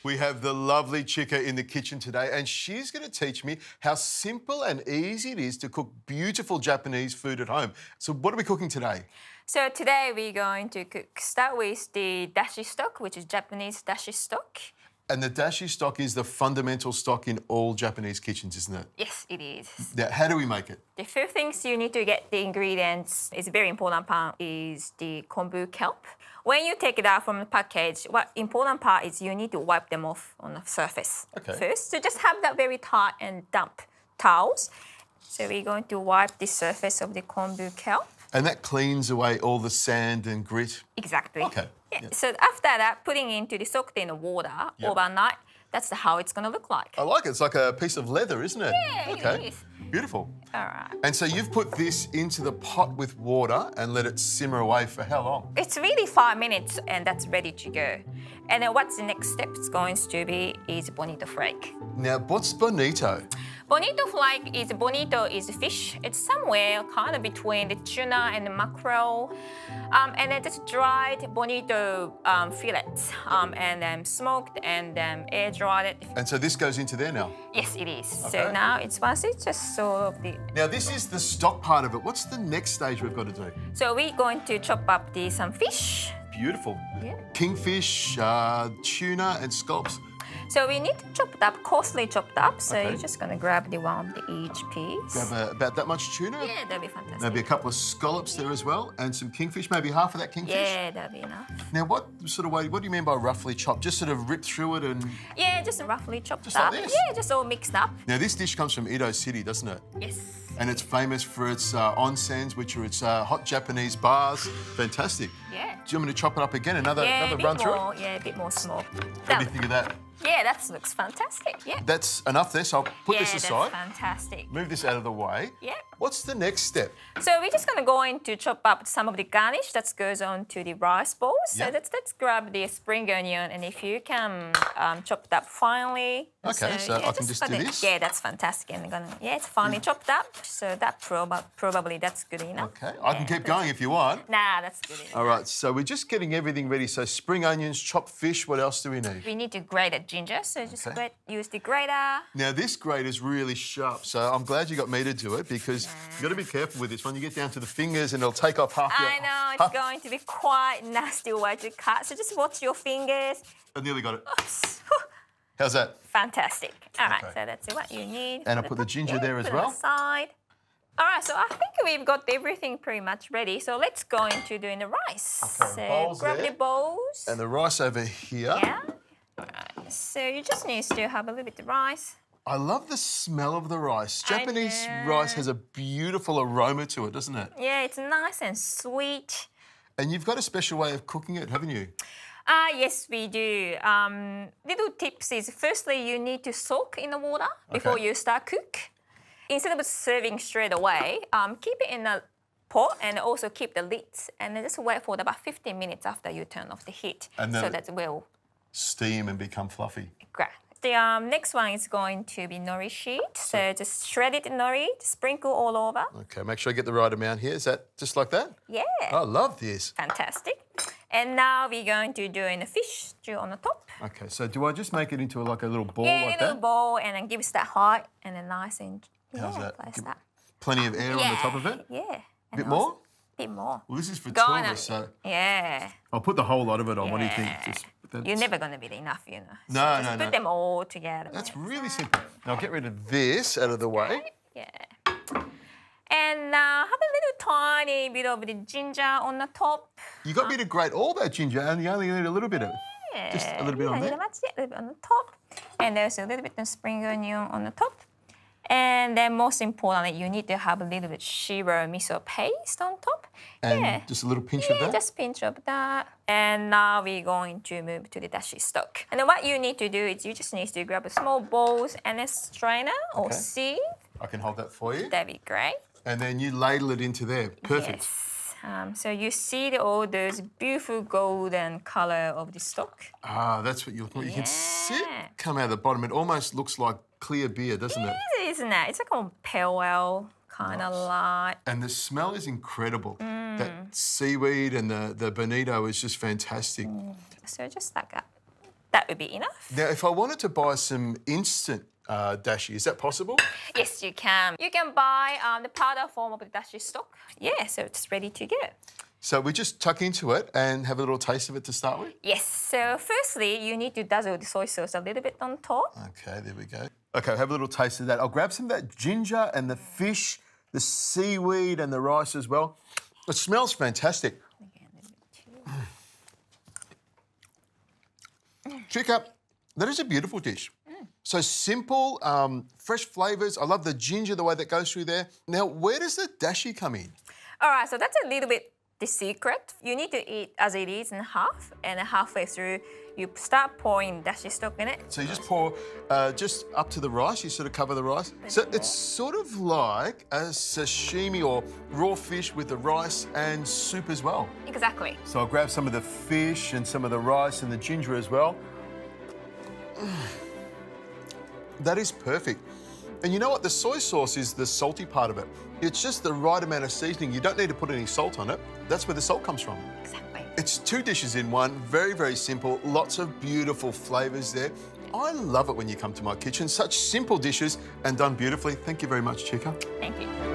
We have the lovely Chica in the kitchen today, and she's going to teach me how simple and easy it is to cook beautiful Japanese food at home. So what are we cooking today? So today we're going to start with the dashi stock, which is Japanese dashi stock. And the dashi stock is the fundamental stock in all Japanese kitchens, isn't it? Yes, it is. Now, how do we make it? The first things you need to get the ingredients is a very important part is the kombu kelp. When you take it out from the package, what important part is you need to wipe them off on the surface first. So just have that very tight and damp towels. So we're going to wipe the surface of the kombu kelp. And that cleans away all the sand and grit? Exactly. Okay. Yeah. Yep. So after that, putting into the soaked in the water overnight, that's how it's going to look like. I like it. It's like a piece of leather, isn't it? Yeah, it is. Beautiful. All right. And so you've put this into the pot with water and let it simmer away for how long? It's really 5 minutes and that's ready to go. And then what's the next step is going to be is bonito flake. Now, what's bonito? Bonito is fish. It's somewhere kind of between the tuna and the mackerel. And then just dried bonito fillets and then smoked and then air dried it. And so this goes into there now? Yes, it is. Okay. So now once it's just sort of the... Now this is the stock part of it. What's the next stage we've got to do? So we're going to chop up some fish. Beautiful. Yeah. Kingfish, tuna and scallops. So we need to chop it up, coarsely chopped up. So you're just going to grab the one of each piece. Grab about that much tuna? Yeah, that'd be fantastic. Maybe a couple of scallops there as well, and some kingfish, maybe half of that kingfish? Yeah, that'd be enough. Now, what sort of way, what do you mean by roughly chopped? Just sort of rip through it and... Yeah, just roughly chopped just up. Like this? Yeah, just all mixed up. Now, this dish comes from Edo City, doesn't it? Yes. And it's famous for its onsens, which are its hot Japanese bars. Fantastic. Yeah. Do you want me to chop it up again? Another run through it? Yeah, a bit more small. What do you think of that? Yeah, that looks fantastic, yeah. That's enough there, so I'll put this aside. Yeah, that's fantastic. Move this out of the way. Yeah. What's the next step? So we're just going to go in to chop up some of the garnish that goes on to the rice balls. So let's grab the spring onion, and if you can chop it up finely. Okay, so I can just do this? Yeah, that's fantastic. And it's finely chopped up, so that probably that's good enough. Okay, I can keep going if you want. Nah, that's good enough. All right, so we're just getting everything ready. So spring onions, chopped fish, what else do we need? We need to grate it ginger, so just use the grater. Now, this grater is really sharp, so I'm glad you got me to do it because you've got to be careful with this one. You get down to the fingers and it'll take off half your... I know, it's going to be quite nasty way to cut, so just watch your fingers. I nearly got it. Oops. How's that? Fantastic. All right, so that's what you need. And I'll put the ginger there as well. Aside. All right, so I think we've got everything pretty much ready. So let's go into doing the rice. Okay, so bowls grab there. the bowls. And the rice over here. Yeah. All right, so you just need to have a little bit of rice. I love the smell of the rice. Japanese rice has a beautiful aroma to it, doesn't it? Yeah, it's nice and sweet. And you've got a special way of cooking it, haven't you? Yes, we do. Little tips is, firstly, you need to soak in the water before you start cook. Instead of serving straight away, keep it in a pot and also keep the lids and then just wait for about 15 minutes after you turn off the heat. And then so that will steam and become fluffy. Great. The next one is going to be nori sheet. So just shredded nori, sprinkle all over. Okay, make sure I get the right amount here. Is that just like that? Yeah. I love this. Fantastic. And now we're going to do in the fish stew on the top. Okay, so do I just make it into like a little ball like like that? Yeah, a little ball, and then give us that height and then nice and how's that? Place that. Plenty of air on the top of it? Yeah. A bit more? A bit more. Well, this is for tourists, so... Yeah. I'll put the whole lot of it on. What do you think? You're never going to be enough, you know. No, so just put them all together. That's really simple. Now, I'll get rid of this out of the way. Yeah. And have a little tiny bit of the ginger on the top. You got me to grate all that ginger and you only need a little bit of it. Yeah. Just a little bit on there. That's it, a little bit on the top. And there's a little bit of spring onion on the top. And then most importantly, you need to have a little bit shiro miso paste on top. And just a little pinch of that? Just a pinch of that. And now we're going to move to the dashi stock. And then what you need to do is you just need to grab a small bowls and a strainer or sieve. I can hold that for you. That'd be great. And then you ladle it into there. Perfect. Yes. So you see all those beautiful golden colour of the stock. Ah, that's what you're looking for. You can see it come out of the bottom. It almost looks like clear beer, doesn't it? It is, isn't it? It's like a pale ale kind of light. And the smell is incredible. That seaweed and the bonito is just fantastic. So just like that. that would be enough. Now, if I wanted to buy some instant dashi, is that possible? Yes, you can. You can buy the powder form of the dashi stock. Yeah, so it's ready to go. So we just tuck into it and have a little taste of it to start with? Yes, so firstly, you need to dazzle the soy sauce a little bit on top. Okay, there we go. Okay, have a little taste of that. I'll grab some of that ginger and the fish, the seaweed and the rice as well. It smells fantastic. Chica, that is a beautiful dish. So simple, fresh flavours. I love the ginger, the way that goes through there. Now, where does the dashi come in? All right, so that's a little bit the secret. You need to eat as it is in half, and halfway through, you start pouring dashi stock in it. So you just pour just up to the rice, you sort of cover the rice. So it's sort of like a sashimi or raw fish with the rice and soup as well. Exactly. So I'll grab some of the fish and some of the rice and the ginger as well. That is perfect. And you know what? The soy sauce is the salty part of it. It's just the right amount of seasoning. You don't need to put any salt on it. That's where the salt comes from. Exactly. It's 2 dishes in one. Very, very simple. Lots of beautiful flavours there. I love it when you come to my kitchen. Such simple dishes and done beautifully. Thank you very much, Chica. Thank you.